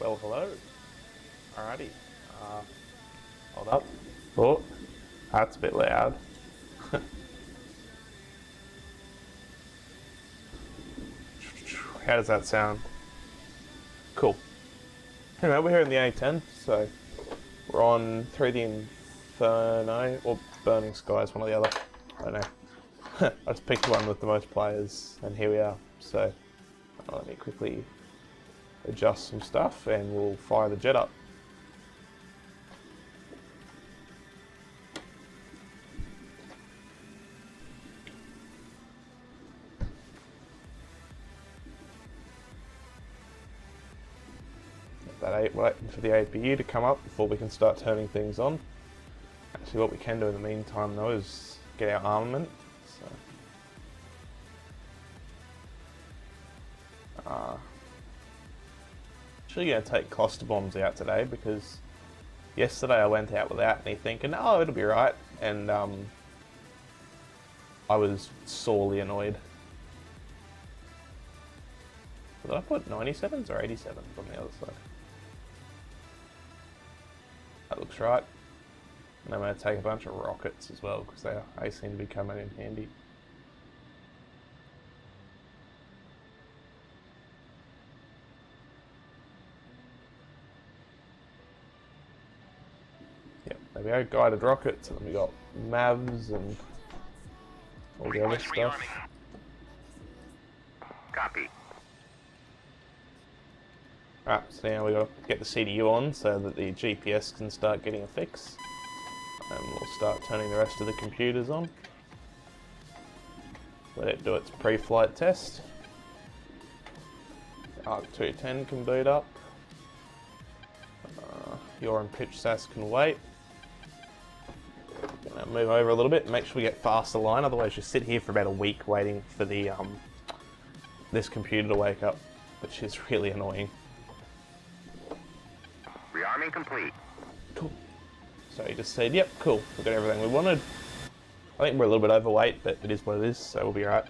Well, hello. Alrighty. Hold up. Oh, that's a bit loud. How does that sound? Cool. Anyway, we're here in the A10, so we're on through the Inferno, or Burning Skies, one or the other. I don't know. I just picked one with the most players, and here we are. So let me quickly adjust some stuff, and we'll fire the jet up. Waiting for the APU to come up before we can start turning things on. Actually, what we can do in the meantime though is get our armament. So, actually going to take cluster bombs out today because yesterday I went out without any thinking, oh, it'll be right, and I was sorely annoyed. Did I put 97s or 87s on the other side? That looks right. And I'm going to take a bunch of rockets as well because they seem to be coming in handy. Yep, there we go, guided rockets, and then we got MAVs and all the other stuff. Copy. Right, so now we've got to get the CDU on so that the GPS can start getting a fix. And we'll start turning the rest of the computers on. Let it do its pre-flight test. Arc 210 can boot up. Your and pitch SAS can wait. Now move over a little bit and make sure we get faster line, otherwise you sit here for about a week waiting for the this computer to wake up, which is really annoying. Rearming complete. Cool. So he just said, yep, cool, we've got everything we wanted. I think we're a little bit overweight, but it is what it is, so we'll be right.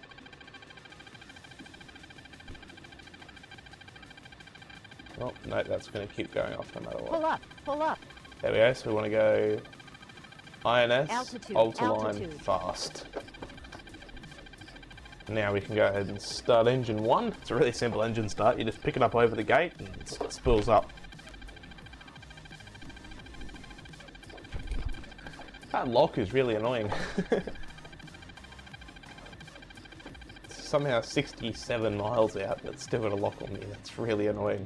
Oh, no, that's going to keep going off no matter what. Pull up, pull up. There we go, so we want to go INS, Altitude, Ultraline, altitude. fast. Now we can go ahead and start engine 1. It's a really simple engine start, you just pick it up over the gate and it spools up. That lock is really annoying. It's somehow 67 miles out, but it's still got a lock on me. That's really annoying.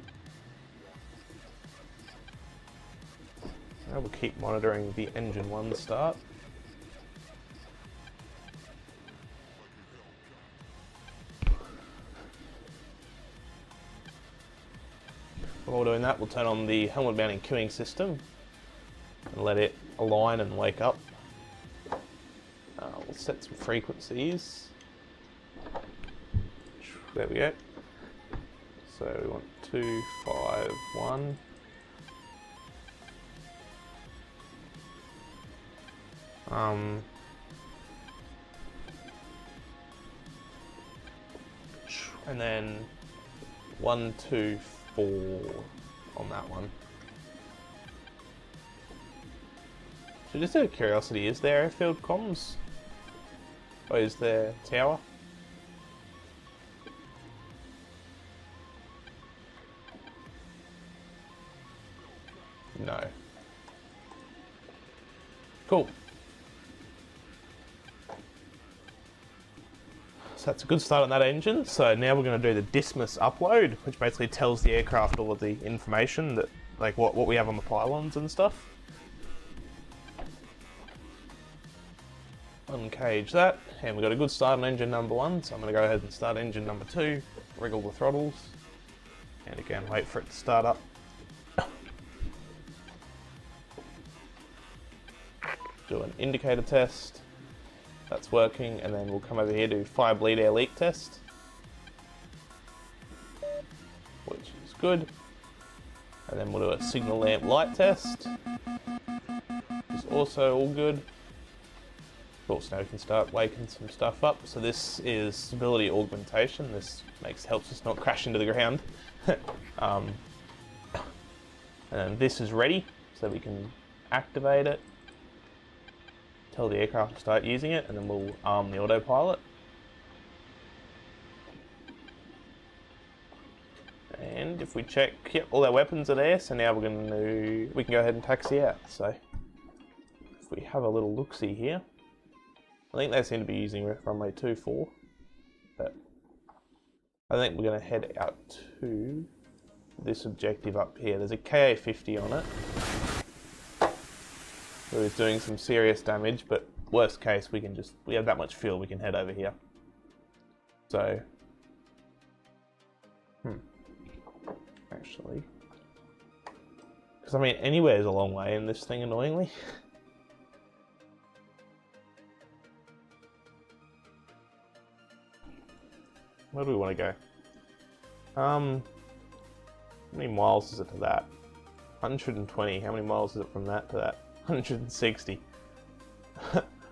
Now we'll keep monitoring the engine 1 start. While we're doing that, we'll turn on the helmet mounting queuing system and let it align and wake up. We'll set some frequencies. There we go. So we want 251. And then 124 on that one. So just out of curiosity, is there airfield comms? Or is there tower? No. Cool. So that's a good start on that engine. So now we're going to do the Dismas upload, which basically tells the aircraft all of the information that, like what we have on the pylons and stuff. Uncage that, and we've got a good start on engine number 1, so I'm going to go ahead and start engine number 2, wriggle the throttles, and again wait for it to start up. Do an indicator test, that's working, and then we'll come over here to fire bleed air leak test, which is good, and then we'll do a signal lamp light test, which is also all good. Of course, now we can start waking some stuff up. So this is stability augmentation. This helps us not crash into the ground. And this is ready, so we can activate it, tell the aircraft to start using it, and then we'll arm the autopilot. And if we check, yep, all our weapons are there, so now we can go ahead and taxi out. So if we have a little look-see here, I think they seem to be using runway 24, but I think we're going to head out to this objective up here. There's a KA-50 on it, who is doing some serious damage, but worst case, we have that much fuel, we can head over here. So, actually, because I mean, anywhere is a long way in this thing, annoyingly. Where do we want to go? How many miles is it to that? 120. How many miles is it from that to that? 160.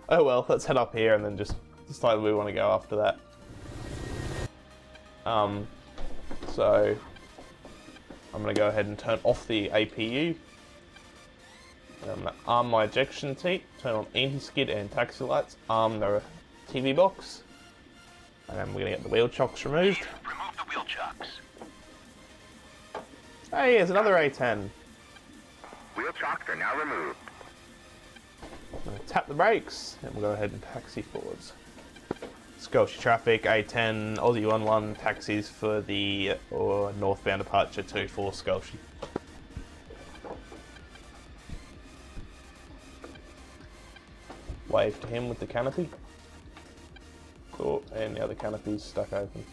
Oh well, let's head up here and then just decide where we want to go after that. So I'm going to go ahead and turn off the APU. And I'm going to arm my ejection seat, turn on anti-skid and taxi lights, arm the TV box, and then we're going to get the wheel chocks removed. Remove the wheel chocks. Hey, there's another A10. Wheel chocks are now removed. I'm going to tap the brakes, and we'll go ahead and taxi forwards. Scotia traffic, A10, Aussie 11 taxis for the northbound departure 24 Scotia. Wave to him with the canopy. Oh, and the other canopy's stuck open.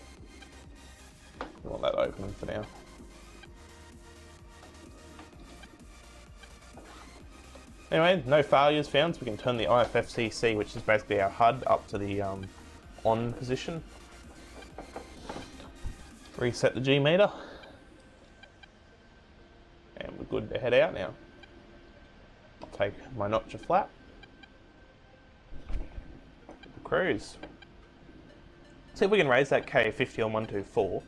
We want that open for now. Anyway, no failures found, so we can turn the IFFCC, which is basically our HUD, up to the on position. Reset the G meter. And we're good to head out now. I'll take my notcher flap. Cruise. See if we can raise that K50 on 124.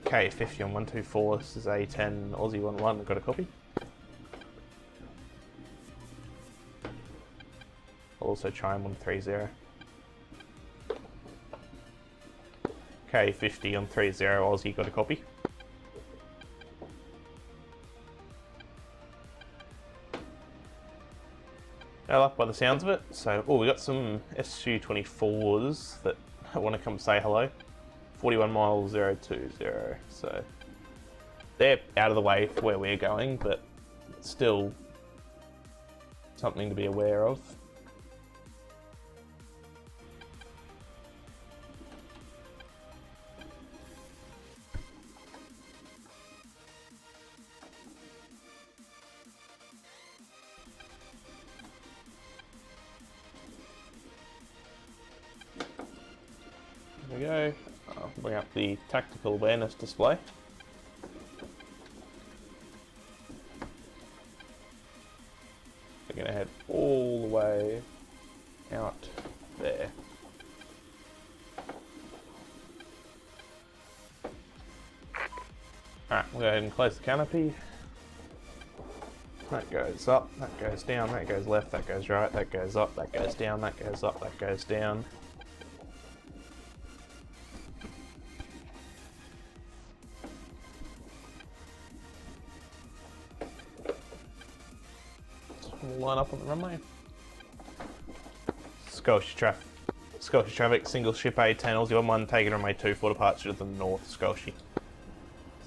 K50 on 124, this is A10 Aussie 11, got a copy. I'll also try him on 30. K50 on 30 Aussie, got a copy. I like by the sounds of it. So, we got some SU-24s that want to come say hello. 41 miles 020. So they're out of the way for where we're going, but still something to be aware of. There we go. I'll bring up the tactical awareness display. We're going to head all the way out there. Alright, we'll go ahead and close the canopy. That goes up, that goes down, that goes left, that goes right, that goes up, that goes down, that goes up, that goes down. We'll line up on the runway. Scotia traffic, single ship A10, Aussie 11, taking runway 24 departure to the north, Scotia.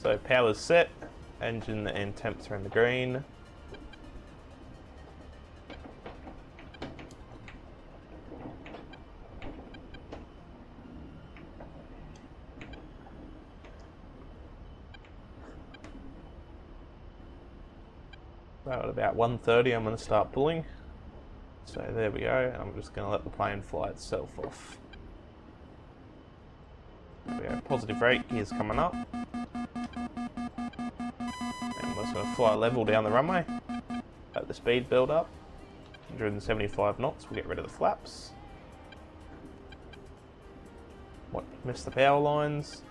So power's set, engine and temps are in the green. So at about 1:30 I'm going to start pulling. So there we go, and I'm just going to let the plane fly itself off. There we go, positive rate, gears coming up. And we're just going to fly level down the runway. Let the speed build up. 175 knots, we'll get rid of the flaps. Miss the power lines.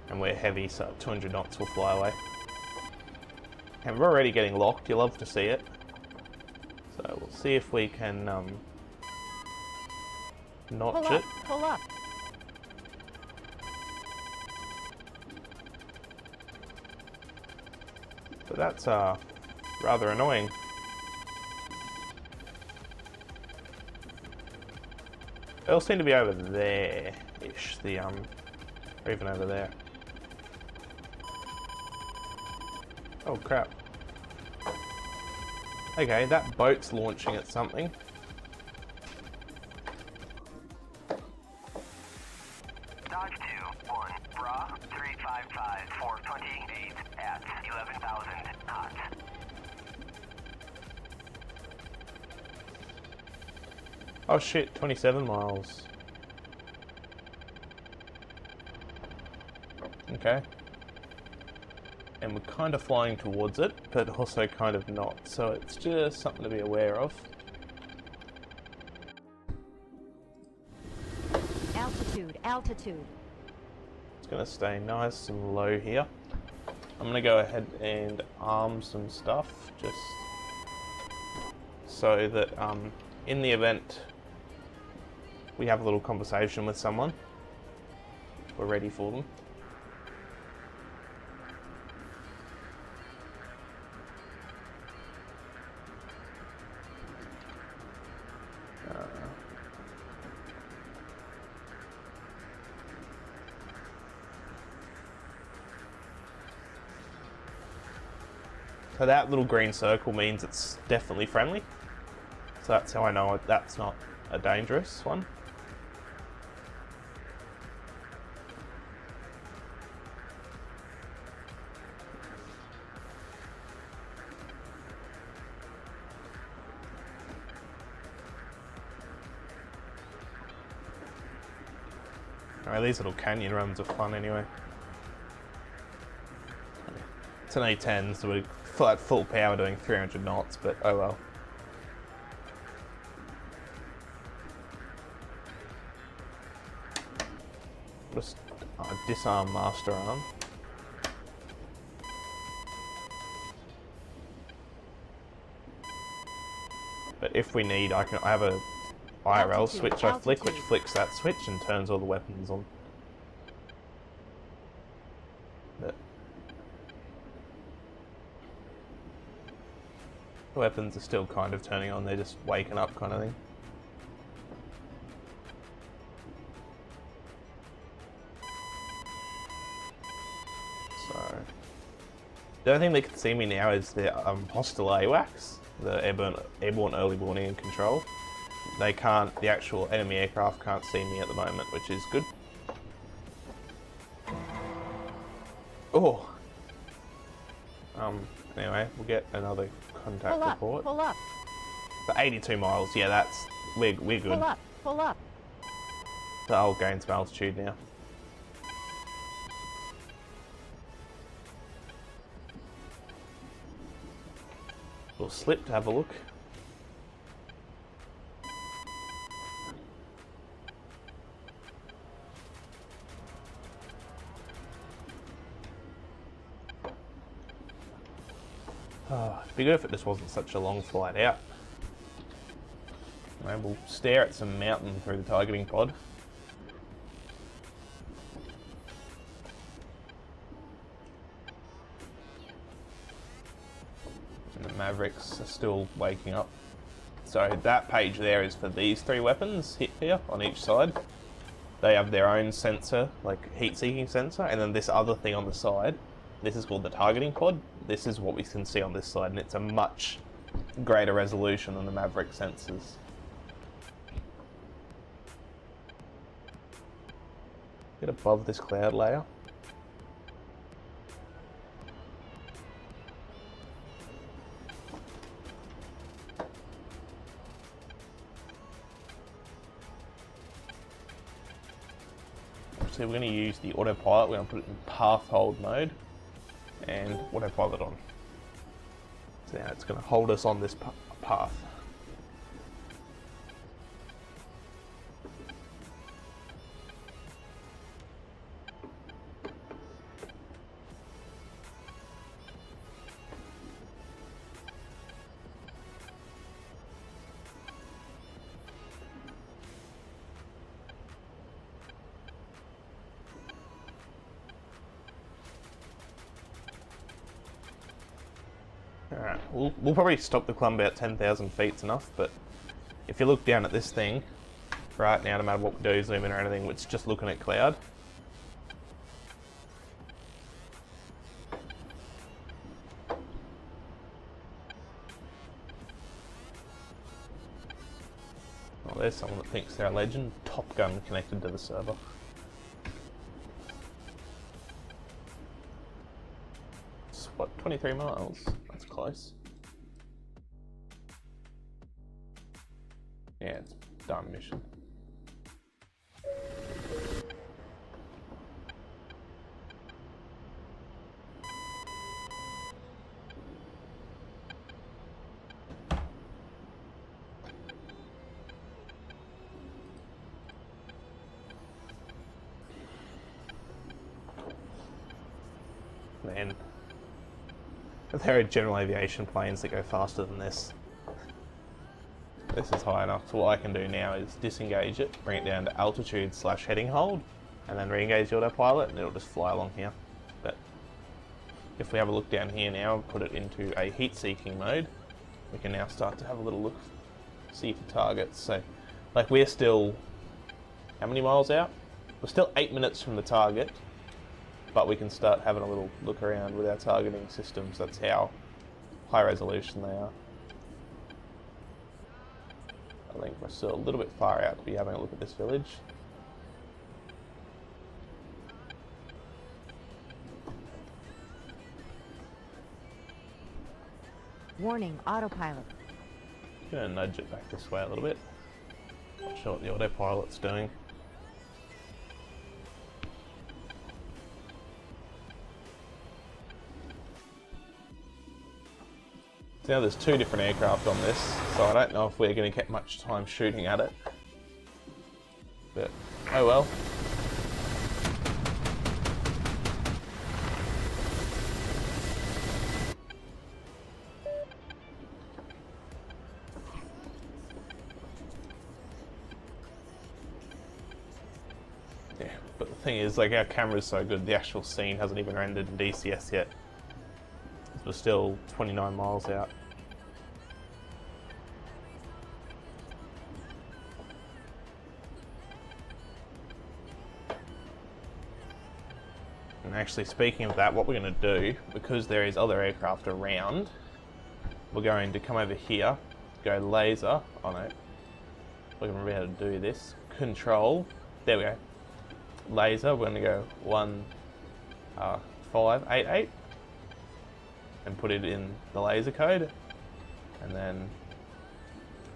And we're heavy, so 200 knots will fly away. And we're already getting locked. You love to see it. So we'll see if we can notch it. Pull up. But that's rather annoying. They all seem to be over there-ish, or even over there. Oh crap. Okay, that boat's launching at something. Dodge 2-1, Bra 355 428 at 11,000 knots. Oh shit, 27 miles. Okay. And we're kind of flying towards it, but also kind of not, so it's just something to be aware of. Altitude. It's going to stay nice and low here. I'm going to go ahead and arm some stuff, just so that in the event we have a little conversation with someone, we're ready for them. So that little green circle means it's definitely friendly. So that's how I know that's not a dangerous one. Alright, these little canyon runs are fun anyway. It's an A10, so we're at full power doing 300 knots, but oh well. Just disarm master arm. But if we need, I have a IRL switch I flick, which flicks that switch and turns all the weapons on. But the weapons are still kind of turning on, they're just waking up kind of thing. So, the only thing they can see me now is the hostile AWACS, the airborne early warning and control. They can't, the actual enemy aircraft can't see me at the moment, which is good. Oh! Anyway, we'll get another contact report. Pull up. For 82 miles, yeah, that's, we're good. Pull up. So I'll gain some altitude now. We'll slip to have a look. Oh, it'd be good if it just wasn't such a long flight out. And we'll stare at some mountain through the targeting pod. And the Mavericks are still waking up. So that page there is for these three weapons hit here on each side. They have their own sensor, like heat-seeking sensor, and then this other thing on the side. This is called the targeting pod. This is what we can see on this side, and it's a much greater resolution than the Maverick sensors. Get above this cloud layer. So we're going to use the autopilot. We're going to put it in path hold mode and autopilot on. So now it's going to hold us on this path. Alright, we'll probably stop the climb about 10,000 feet's enough, but if you look down at this thing, right now, no matter what we do, zoom in or anything, it's just looking at cloud. Oh, there's someone that thinks they're a legend. Top Gun connected to the server. It's what, 23 miles? That's close. Yeah, it's done mission. Man, there are general aviation planes that go faster than this. This is high enough, so what I can do now is disengage it, bring it down to altitude / heading hold, and then re-engage the autopilot, and it'll just fly along here. But if we have a look down here now and put it into a heat-seeking mode, we can now start to have a little look, see for targets. So, like, we're still, how many miles out? We're still 8 minutes from the target, but we can start having a little look around with our targeting systems. That's how high resolution they are. I think we're still a little bit far out to be having a look at this village. Warning, autopilot. I'm going to nudge it back this way a little bit. Not sure what the autopilot's doing. So now there's two different aircraft on this, so I don't know if we're going to get much time shooting at it. But, oh well. Yeah, but the thing is, like, our camera's so good, the actual scene hasn't even rendered in DCS yet. We're still 29 miles out. And actually, speaking of that, what we're going to do, because there is other aircraft around, we're going to come over here, go laser, oh no, we're going to remember how to do this, control, there we go, laser, we're going to go 1588, and put it in the laser code, and then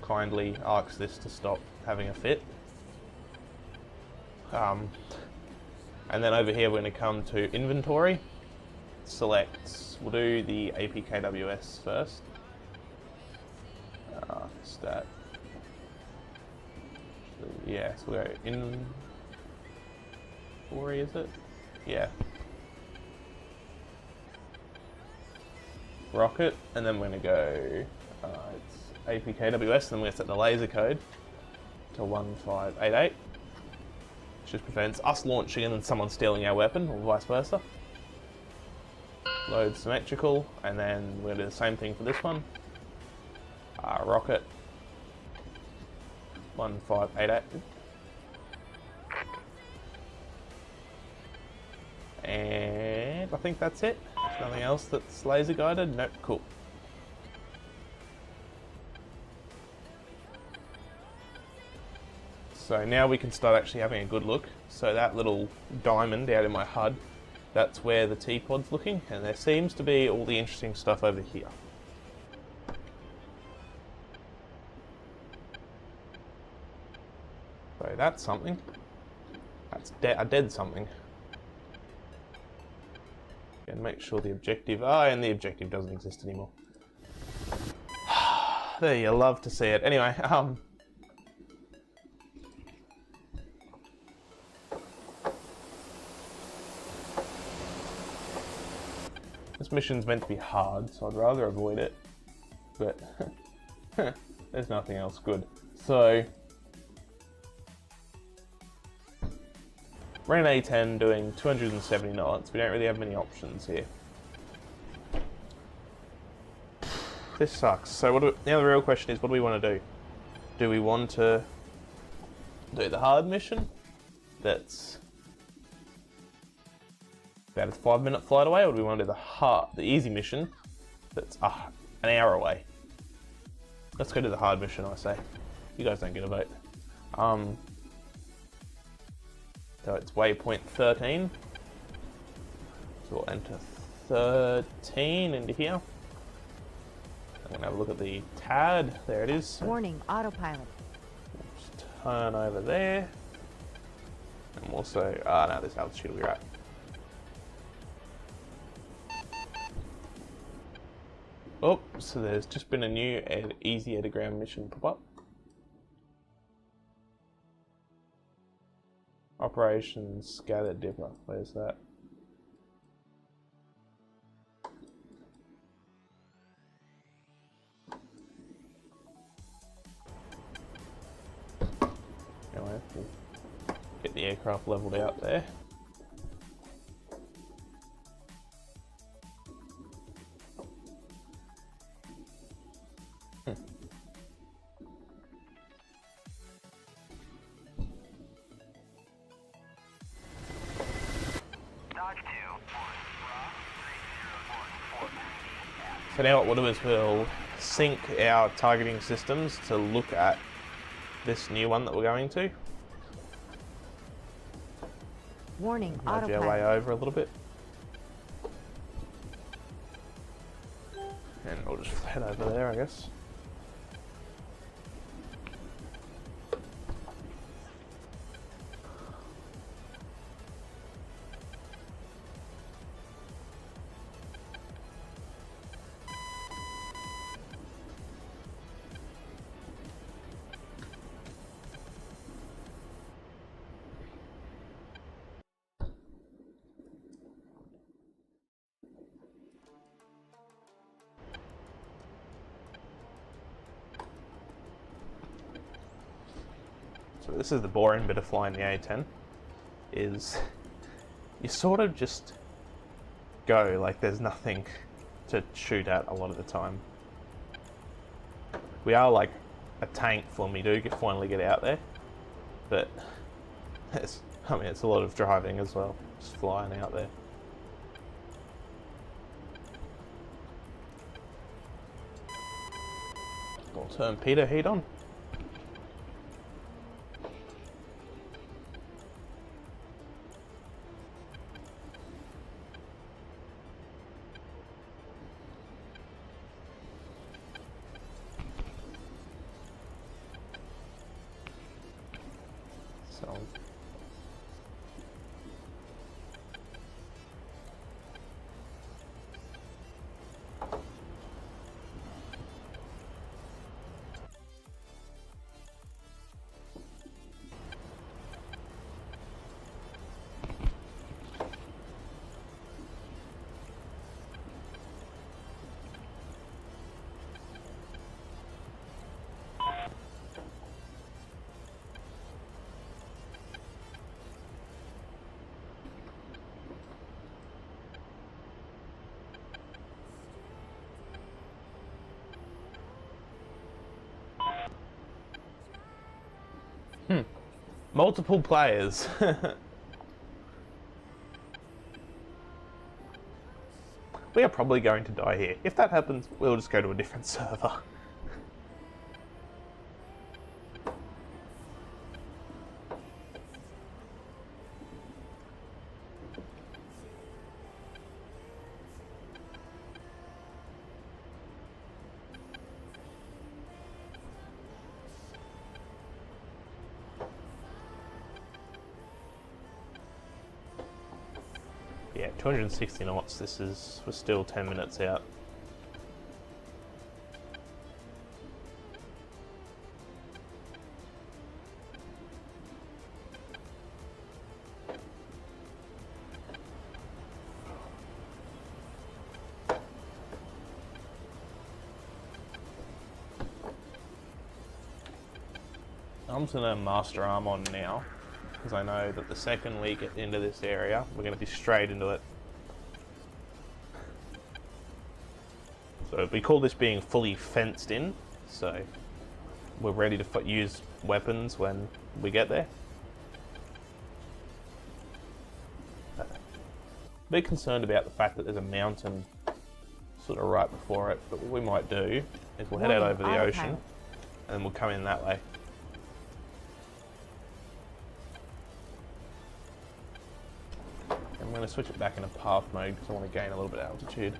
kindly ask this to stop having a fit. And then over here we're going to come to inventory, select, we'll do the APKWS first, stat, yeah, so we'll go inventory, is it? Yeah. Rocket, and then we're going to go, it's APKWS, and then we're going to set the laser code to 1588, which just prevents us launching and then someone stealing our weapon, or vice versa. Load symmetrical, and then we're going to do the same thing for this one. Rocket 1588. And I think that's it. There's nothing else that's laser guided. Nope, cool. So now we can start actually having a good look. So that little diamond out in my HUD, that's where the T-pod's looking, and there seems to be all the interesting stuff over here. So that's something. That's a dead something. And make sure the objective, and the objective doesn't exist anymore. There, you love to see it. Anyway, this mission's meant to be hard, so I'd rather avoid it, but there's nothing else good. So, we're in A10 doing 270 knots. We don't really have many options here. This sucks. So now the real question is, what do we want to do? Do we want to do the hard mission? That's about a 5-minute flight away, or do we want to do the easy mission? That's an hour away. Let's go to the hard mission, I say. You guys don't get a vote. So it's waypoint 13. So we'll enter 13 into here. I'm gonna have a look at the TAD. There it is. Warning, autopilot. Just turn over there. And also, no, this altitude will be right. Oh, so there's just been a new easy air to ground mission pop up. Operation Scatter Dipper. Where's that? Anyway, we'll get the aircraft leveled out there. So now what we'll do is we'll sync our targeting systems to look at this new one that we're going to. Warning, Nudge our way autopilot. over a little bit. And we'll just head over there, I guess. So this is the boring bit of flying the A10, is you sort of just go like there's nothing to shoot at a lot of the time. We are like a tank when we do finally get out there, but it's a lot of driving as well, just flying out there. We'll turn Peter heat on. So multiple players. We are probably going to die here. If that happens, we'll just go to a different server. Yeah, 260 knots, we're still 10 minutes out. I'm just going to master arm on now, because I know that the second we get into this area, we're going to be straight into it. So So we call this being fully fenced in, so we're ready to use weapons when we get there. A bit concerned about the fact that there's a mountain sort of right before it, but what we might do is we'll head out over the ocean and we'll come in that way. I'm going to switch it back into path mode because I want to gain a little bit of altitude.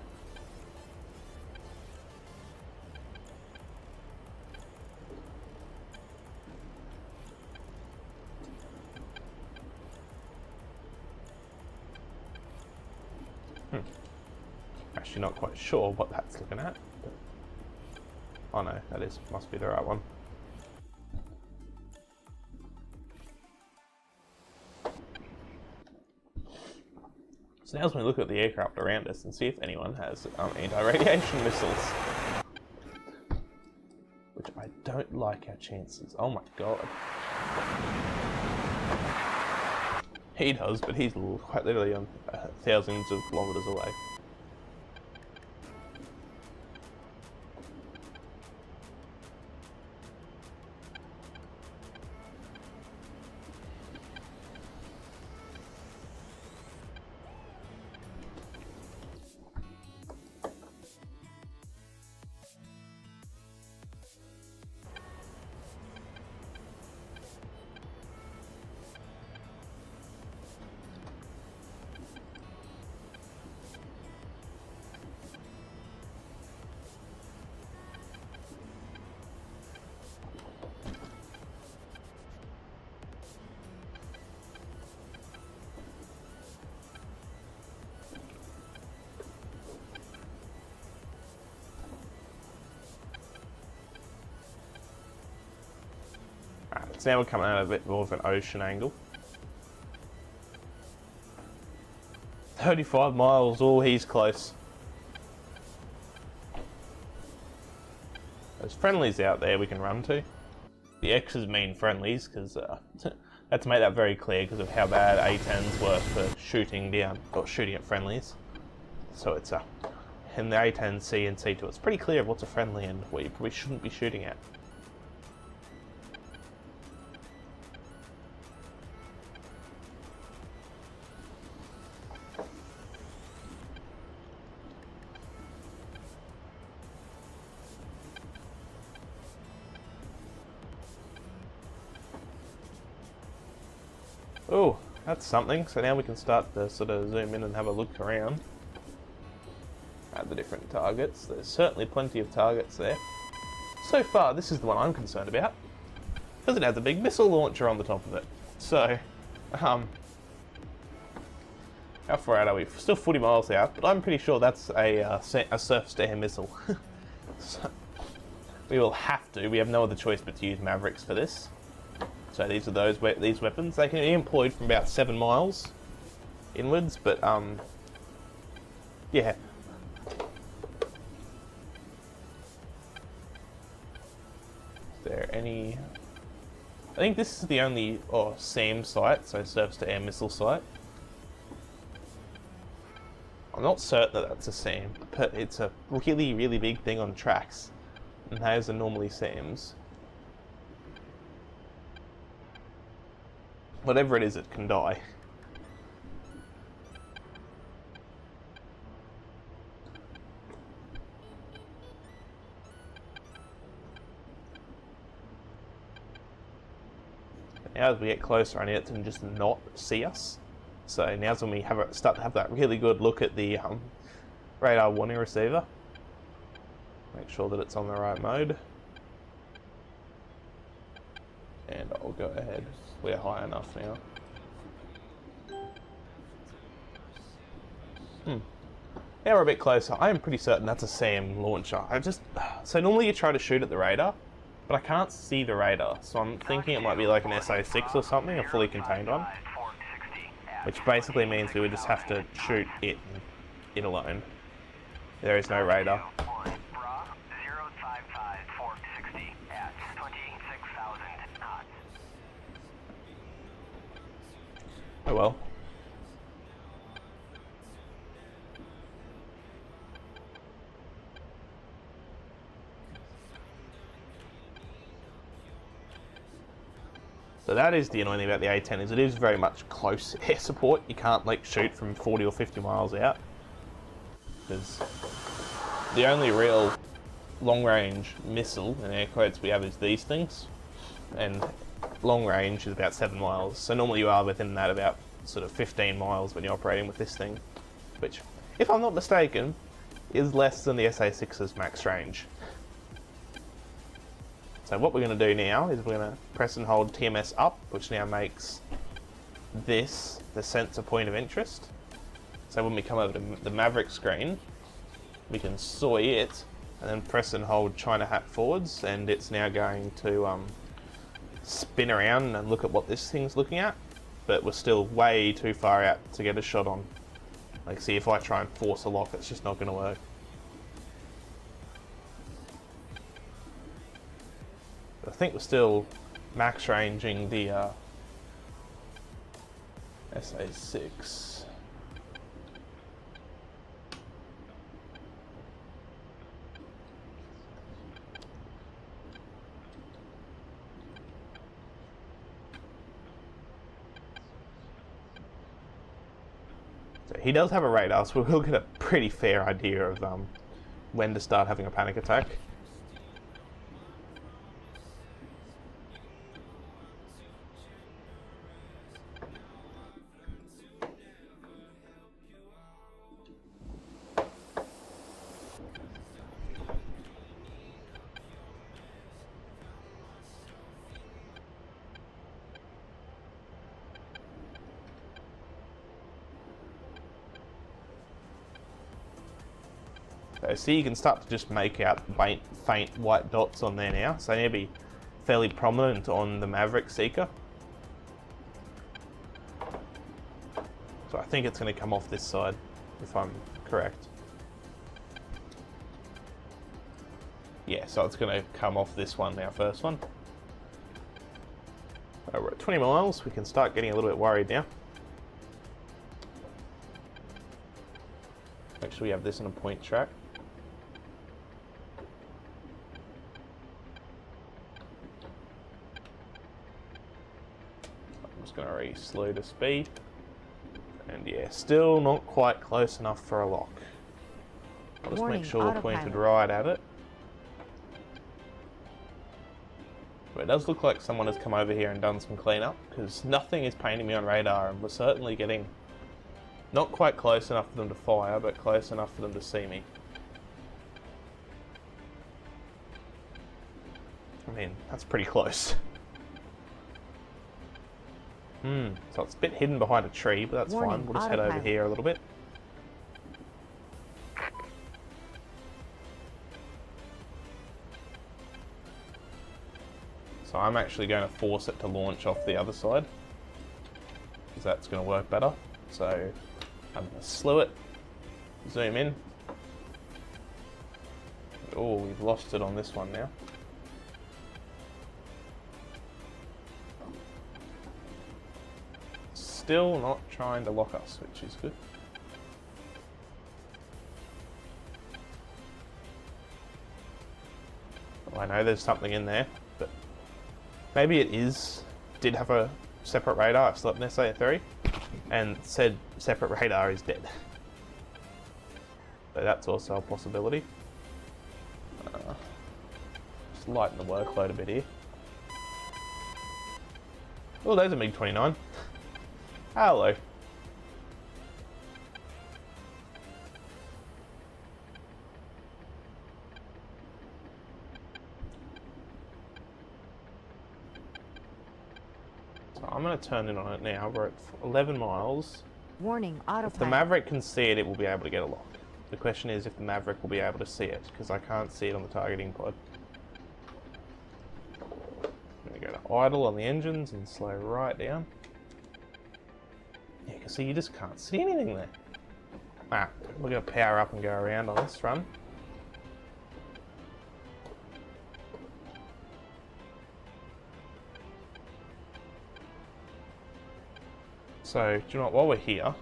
Actually not quite sure what that's looking at. But... oh no, must be the right one. So now as we look at the aircraft around us and see if anyone has anti-radiation missiles. Which I don't like our chances. Oh my god. He does, but he's quite literally thousands of kilometers away. So now we're coming out a bit more of an ocean angle. 35 miles, oh he's close. There's friendlies out there we can run to. The X's mean friendlies because had to make that very clear because of how bad A10s were for shooting down, or shooting at friendlies. So it's in the A10 C and C2 it's pretty clear what's a friendly and what you probably shouldn't be shooting at. Oh, that's something. So now we can start to sort of zoom in and have a look around at the different targets. There's certainly plenty of targets there. So far, this is the one I'm concerned about because it has a big missile launcher on the top of it. So, how far out are we? Still 40 miles out, but I'm pretty sure that's a surface-to-air missile. So, we will have to. We have no other choice but to use Mavericks for this. So these are these weapons. They can be employed from about 7 miles inwards, but yeah. Is there any? I think this is the only SAM site, so surface-to-air missile site. I'm not certain that that's a SAM, but it's a really, really big thing on tracks, and those are normally SAMs. Whatever it is, it can die. Now as we get closer, I need it to just not see us. So now's when we start to have that really good look at the radar warning receiver. Make sure that it's on the right mode. And I'll go ahead. We're high enough now. Now we're a bit closer. I am pretty certain that's a SAM launcher. So normally you try to shoot at the radar, but I can't see the radar. So I'm thinking it might be like an SO6 or something, a fully contained one. Which basically means we would just have to shoot it alone. There is no radar. Oh well. So that is the annoying thing about the A10, is it is very much close air support. You can't like shoot from 40 or 50 miles out. Because the only real long range missile, in air quotes, we have is these things. And long range is about 7 miles. So normally you are within that about sort of 15 miles when you're operating with this thing. Which, if I'm not mistaken, is less than the SA6's max range. So what we're going to do now is we're going to press and hold TMS up, which now makes this the sensor point of interest. So when we come over to the Maverick screen, we can soy it and then press and hold China hat forwards, and it's now going to spin around and look at what this thing's looking at, but we're still way too far out to get a shot on. Like, see, if I try and force a lock, it's just not going to work. I think we're still max ranging the SA6. So he does have a radar, so we'll get a pretty fair idea of when to start having a panic attack. So see, you can start to just make out faint white dots on there now, so they need to be fairly prominent on the Maverick Seeker. So I think it's going to come off this side, if I'm correct. Yeah, so it's going to come off this one now, first one. So we're at 20 miles, we can start getting a little bit worried now. Make sure we have this on a point track. I'm just going to re-slow the speed. And yeah, still not quite close enough for a lock. I'll just Warning, make sure we're autopilot. pointed right at it. But it does look like someone has come over here and done some cleanup, because nothing is painting me on radar, and we're certainly getting not quite close enough for them to fire, but close enough for them to see me. I mean, that's pretty close. So it's a bit hidden behind a tree, but that's Warning, fine. We'll just head over autopilot. here a little bit. So I'm actually going to force it to launch off the other side, because that's going to work better. So I'm going to slew it, zoom in. Oh, we've lost it on this one now. Still not trying to lock us, which is good. Well, I know there's something in there, but maybe it did have a separate radar. I slept in SA3 and said separate radar is dead. So that's also a possibility. Just lighten the workload a bit here. Oh, there's a MiG-29. Hello. So I'm going to turn in on it now. We're at 11 miles. Warning, autopilot. If the Maverick can see it, it will be able to get a lock. The question is if the Maverick will be able to see it, because I can't see it on the targeting pod. I'm going to go to idle on the engines and slow right down. Yeah, you can see you just can't see anything there. Ah, we're going to power up and go around on this run. So, do you know what, while we're here,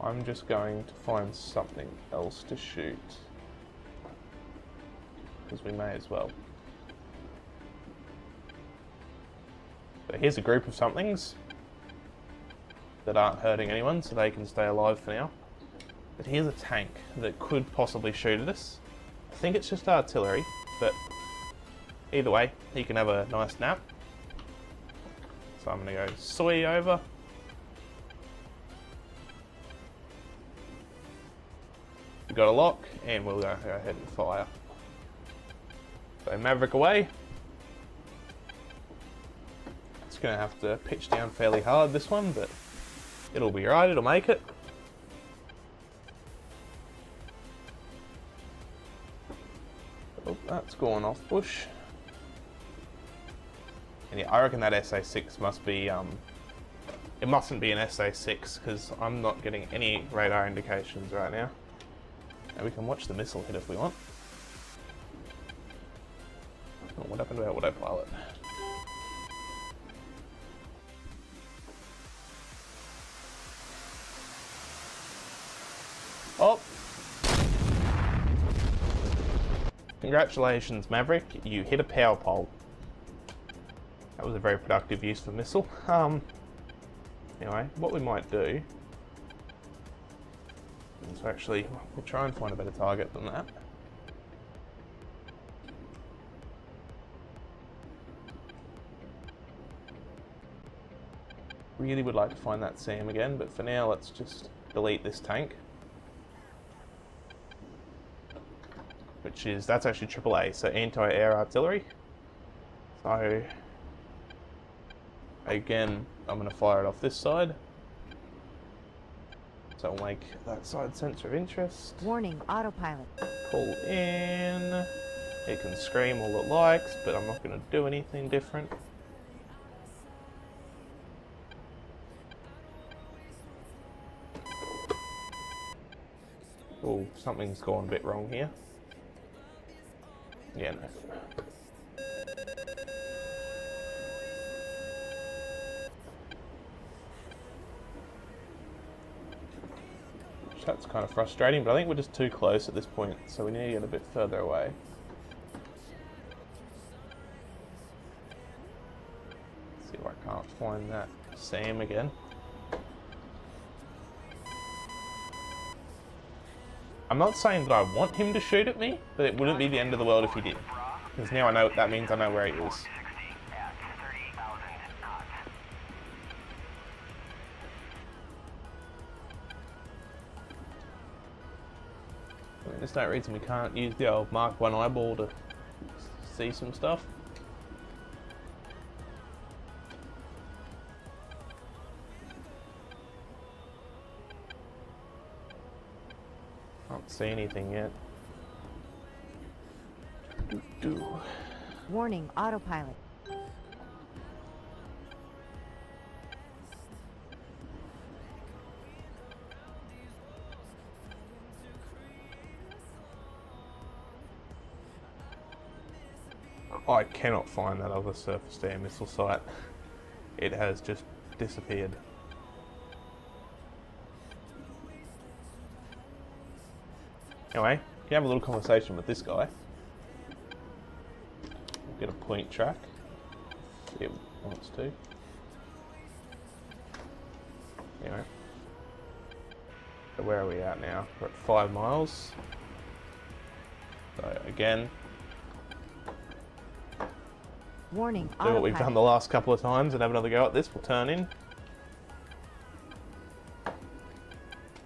I'm just going to find something else to shoot. Because we may as well. here's a group of somethings that aren't hurting anyone, so they can stay alive for now. But here's a tank that could possibly shoot at us. I think it's just artillery, but either way, he can have a nice nap. So I'm going to go soy over. We've got a lock, and we'll go ahead and fire. So Maverick away. It's going to have to pitch down fairly hard this one, but it'll be right, it'll make it. Oh, that's gone off bush. And yeah, I reckon that SA-6 must be, it mustn't be an SA-6 because I'm not getting any radar indications right now. And we can watch the missile hit if we want. Oh, what happened to our autopilot? Oh! Congratulations, Maverick, you hit a power pole. That was a very productive use of a missile. Anyway, what we might do is actually, we'll try and find a better target than that. Really would like to find that Sam again, but for now let's just delete this tank. Which is, that's actually AAA, so anti-air artillery. So, again, I'm going to fire it off this side. So we'll make that side sensor of interest. Warning, autopilot. Pull in. It can scream all it likes, but I'm not going to do anything different. Oh, something's gone a bit wrong here. Yeah, no. That's kind of frustrating, but I think we're just too close at this point, so we need to get a bit further away. Let's see if I can't find that Sam again. I'm not saying that I want him to shoot at me, but it wouldn't be the end of the world if he did. Because now I know, that means I know where he is. I mean, there's no reason we can't use the old Mark 1 eyeball to see some stuff. Can't see anything yet. Warning, autopilot. I cannot find that other surface-to-air missile site. It has just disappeared. Anyway, you can have a little conversation with this guy. Get a point track if it wants to. Anyway. So where are we at now? We're at 5 miles. So again, Warning, do what we've done the last couple of times and have another go at this. We'll turn in.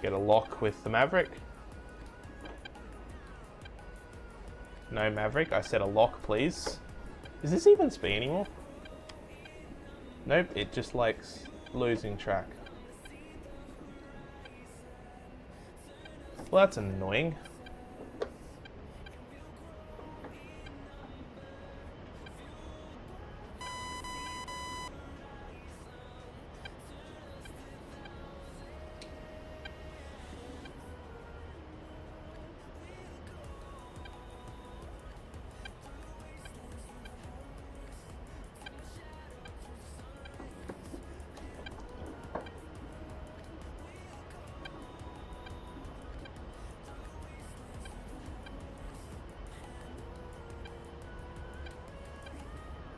Get a lock with the Maverick. No Maverick, I said a lock please. Is this even speed anymore? Nope, it just likes losing track. Well, that's annoying.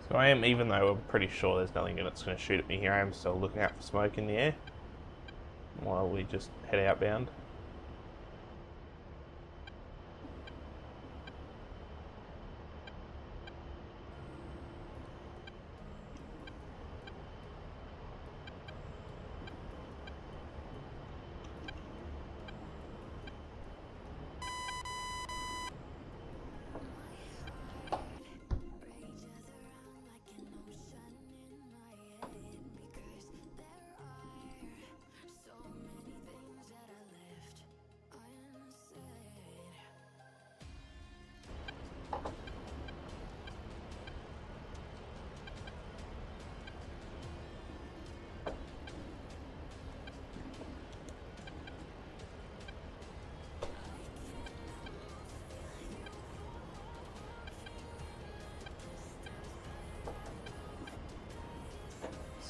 So I am, even though we're pretty sure there's nothing that's going to shoot at me here, I am still looking out for smoke in the air while we just head outbound.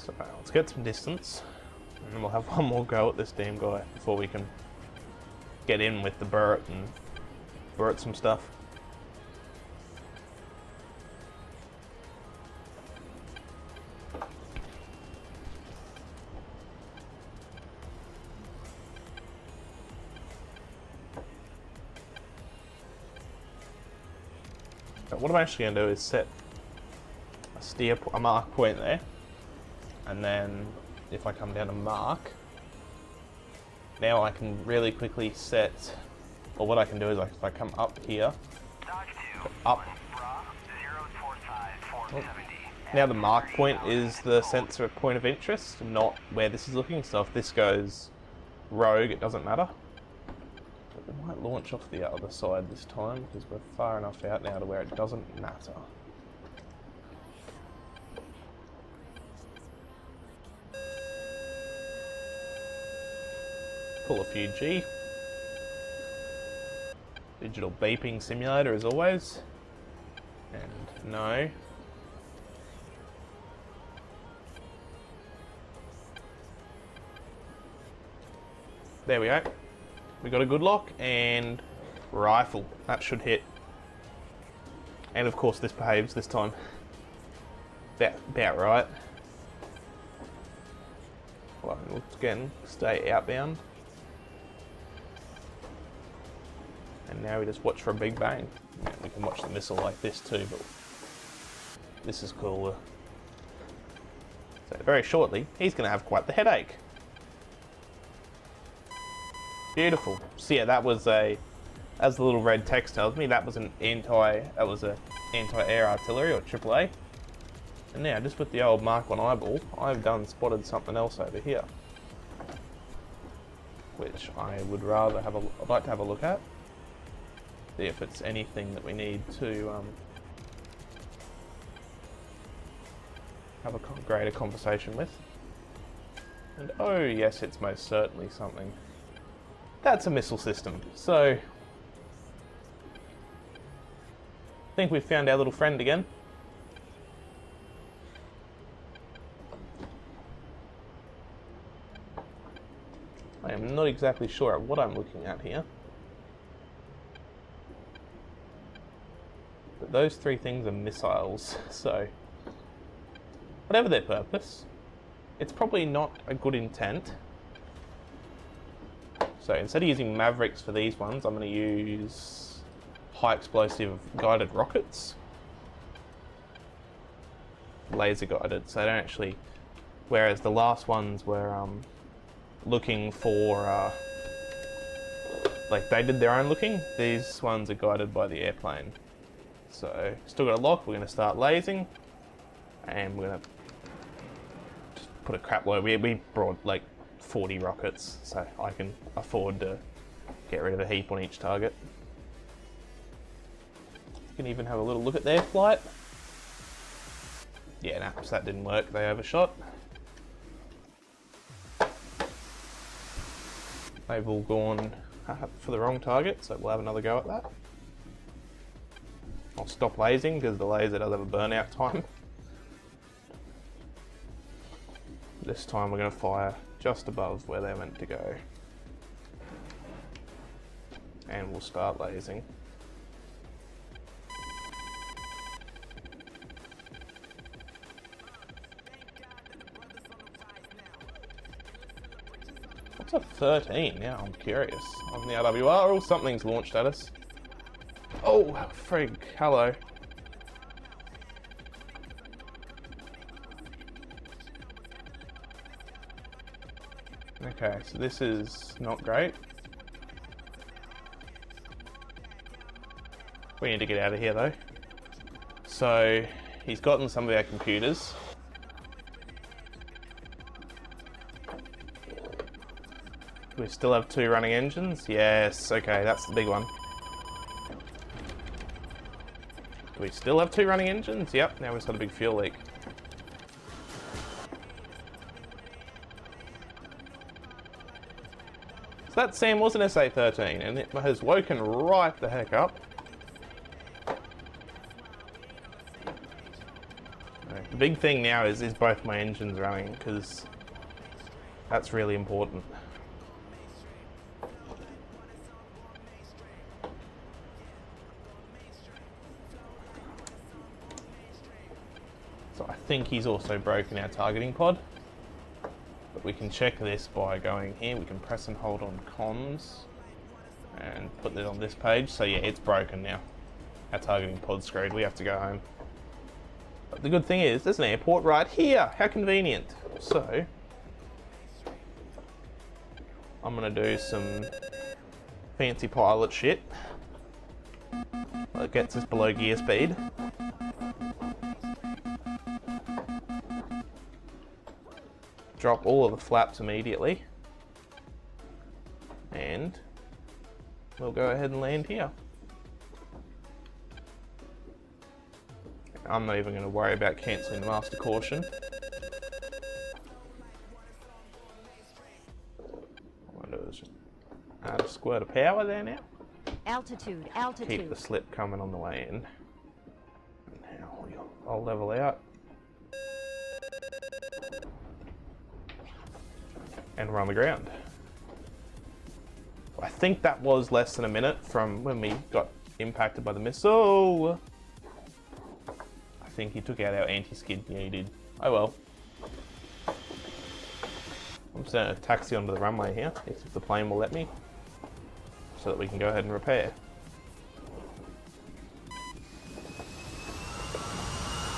So let's get some distance, and then we'll have one more go at this damn guy before we can get in with the burret and burret some stuff. But what I'm actually going to do is set a mark point there. And then if I come down to mark, now I can really quickly set, or what I can do is if I come up here, up. Now the mark point is the sensor point of interest, not where this is looking. So if this goes rogue, it doesn't matter. But we might launch off the other side this time because we're far enough out now to where it doesn't matter. Pull a few G. Digital beeping simulator as always. And no. There we go. We got a good lock and rifle. That should hit. And of course this behaves this time. About right. Well, again, stay outbound. And now we just watch for a big bang. Yeah, we can watch the missile like this too, but this is cooler. So very shortly, he's going to have quite the headache. Beautiful. So yeah, that was as the little red text tells me, that was an anti-air artillery or AAA. And now, just with the old Mark 1 eyeball, I've spotted something else over here, which I would rather I'd like to have a look at. See if it's anything that we need to have a greater conversation with. And oh yes, it's most certainly something. That's a missile system. So I think we've found our little friend again. I am not exactly sure what I'm looking at here. But those three things are missiles, so whatever their purpose, it's probably not a good intent. So instead of using Mavericks for these ones, I'm going to use high explosive guided rockets. Laser guided, so they don't actually, whereas the last ones were looking for, like they did their own looking, these ones are guided by the airplane. So, still got a lock, we're going to start lasing, and we're going to just put a crap load. We brought like 40 rockets, so I can afford to get rid of a heap on each target. You can even have a little look at their flight. Yeah, nah, so that didn't work, they overshot. They've all gone for the wrong target, so we'll have another go at that. I'll stop lasing because the laser does have a burnout time. This time we're going to fire just above where they're meant to go. And we'll start lasing. What's a 13? Now I'm curious. On the RWR, or something's launched at us. Oh, frig. Hello. Okay, so this is not great. We need to get out of here though. So, he's gotten some of our computers. We still have 2 running engines? Yes, okay, that's the big one. Do we still have 2 running engines? Yep, now we've got a big fuel leak. So that Sam was an SA-13 and it has woken right the heck up. The big thing now is both my engines running, because that's really important. So I think he's also broken our targeting pod. But we can check this by going here. We can press and hold on comms and put it on this page. So yeah, it's broken now. Our targeting pod's screwed. We have to go home. But the good thing is, there's an airport right here. How convenient. So I'm gonna do some fancy pilot shit. That gets us below gear speed. Drop all of the flaps immediately. And we'll go ahead and land here. I'm not even going to worry about cancelling the master caution. What I do is just add a squirt of power there now. Altitude, Keep altitude. the slip coming on the way in. Now I'll level out. And we're on the ground. I think that was less than a minute from when we got impacted by the missile. I think he took out our anti-skid. Yeah, he did. Oh well. I'm just going to taxi onto the runway here, if the plane will let me, so that we can go ahead and repair.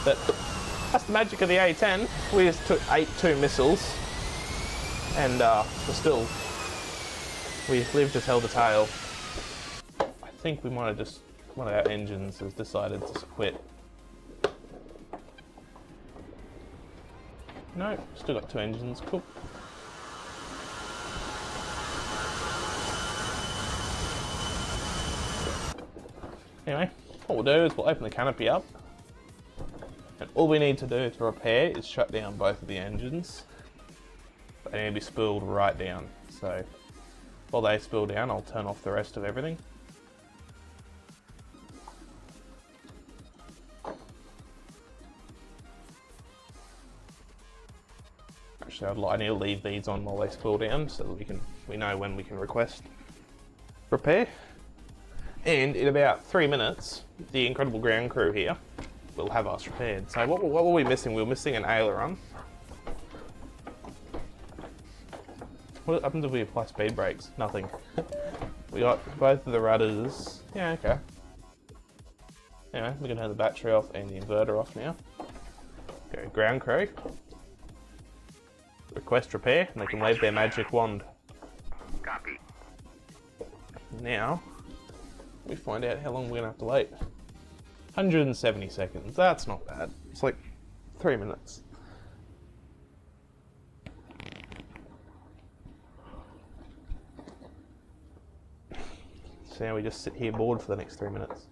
But that's the magic of the A-10. We just took 2 missiles, and we've just held the tail. I think we might have just, one of our engines has decided to quit. No, still got 2 engines, cool. Anyway, what we'll do is we'll open the canopy up, and all we need to do to repair is shut down both of the engines. They need to be spooled right down, so while they spool down, I'll turn off the rest of everything. Actually, I need to leave these on while they spool down so that we know when we can request repair. And in about 3 minutes, the incredible ground crew here will have us repaired. So what were we missing? We were missing an aileron. What happens if we apply speed brakes? Nothing. We got both of the rudders. Yeah, okay. Anyway, we're gonna have the battery off and the inverter off now. Go ground crew. Request repair, and they can wave their magic wand. Copy. Now, we find out how long we're gonna have to wait. 170 seconds, that's not bad. It's like 3 minutes. So now we just sit here bored for the next 3 minutes.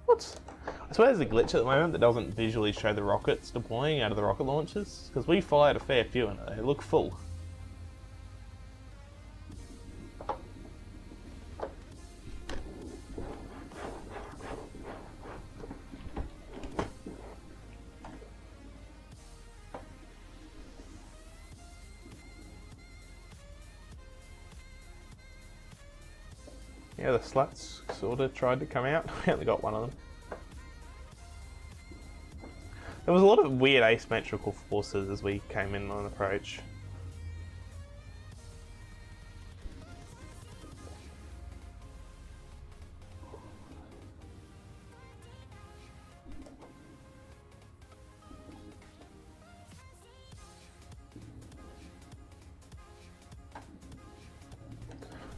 I swear there's a glitch at the moment that doesn't visually show the rockets deploying out of the rocket launchers, because we fired a fair few and they look full. Yeah, the slats sort of tried to come out. We only got one of them. There was a lot of weird asymmetrical forces as we came in on approach.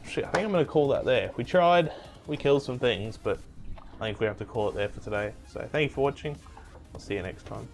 Shit, I think I'm going to call that there. We tried, we killed some things, but I think we have to call it there for today. So thank you for watching. I'll see you next time.